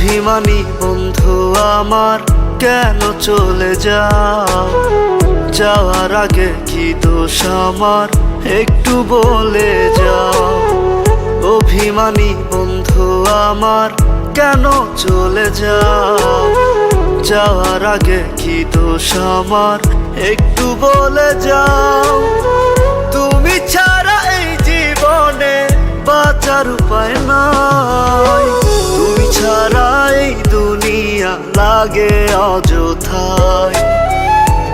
অভিমানী বন্ধু আমার কেন চলে যাও? যাওয়ার আগে কি দোষ আমার একটু বলে যাও। অভিমানী বন্ধু আমার কেন চলে যাও? যাওয়ার আগে কি দোষ আমার একটু বলে যাও। তুমি ছাড়া এই জীবনে বাঁচার উপায় নাই। তুমি ছাড়া এই দুনিয়া লাগে অযথায়।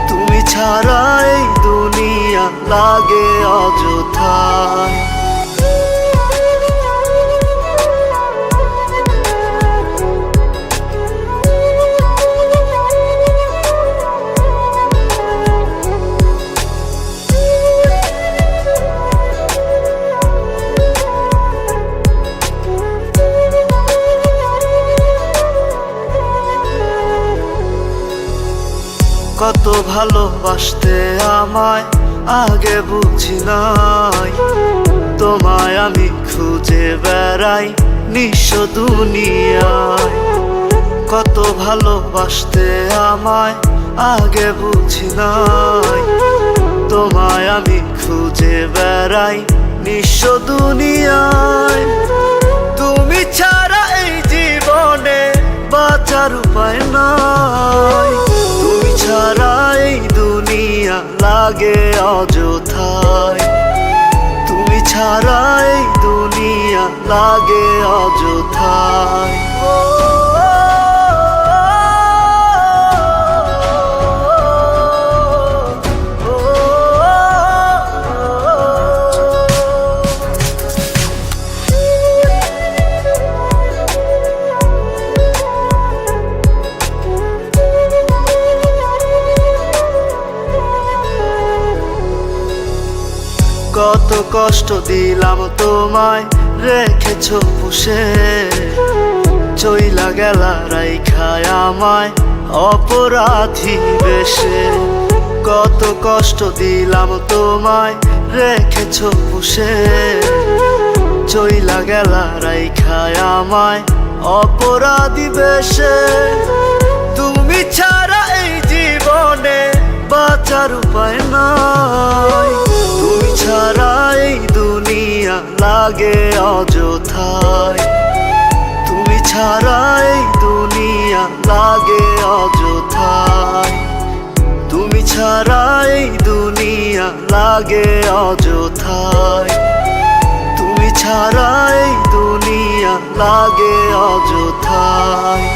তুমি ছাড়া এই দুনিয়া লাগে অযথায়। কত ভালোবাসতে আমায় আগে বুঝি নাই। তোমায় আমি খুঁজে বেড়াই নিঃস্ব দুনিয়ায়। কত ভালোবাসতে আমায় আগে বুঝি নাই। তোমায় আমি খুঁজে বেড়াই নিঃস্ব দুনিয়ায়। তুমি ছাড়া এই জীবনে বাঁচার উপায় নাই। তুমি ছাড়া এই দুনিয়া লাগে অযথায়। তুমি ছাড়া এই দুনিয়া লাগে অযথায়। কত কষ্ট দিলাম তোমায় রেখেছো পুষে। চইলা গেলা রাইখায় আমায় অপরাধী বেশে। কত কষ্ট দিলাম তোমায় রেখেছো পুষে। চইলা গেলা রাইখায় আমায় অপরাধী বেশে। তুমি ছাড়া এই জীবনে বাঁচার উপায় নাই। তুমি ছাড়া এই দুনিয়া লাগে অযথায়। তুমি ছাড়া এই দুনিয়া লাগে অযথায়। তুমি ছাড়া এই দুনিয়া লাগে অযথায়। তুমি ছাড়া এই দুনিয়া লাগে অযথায়।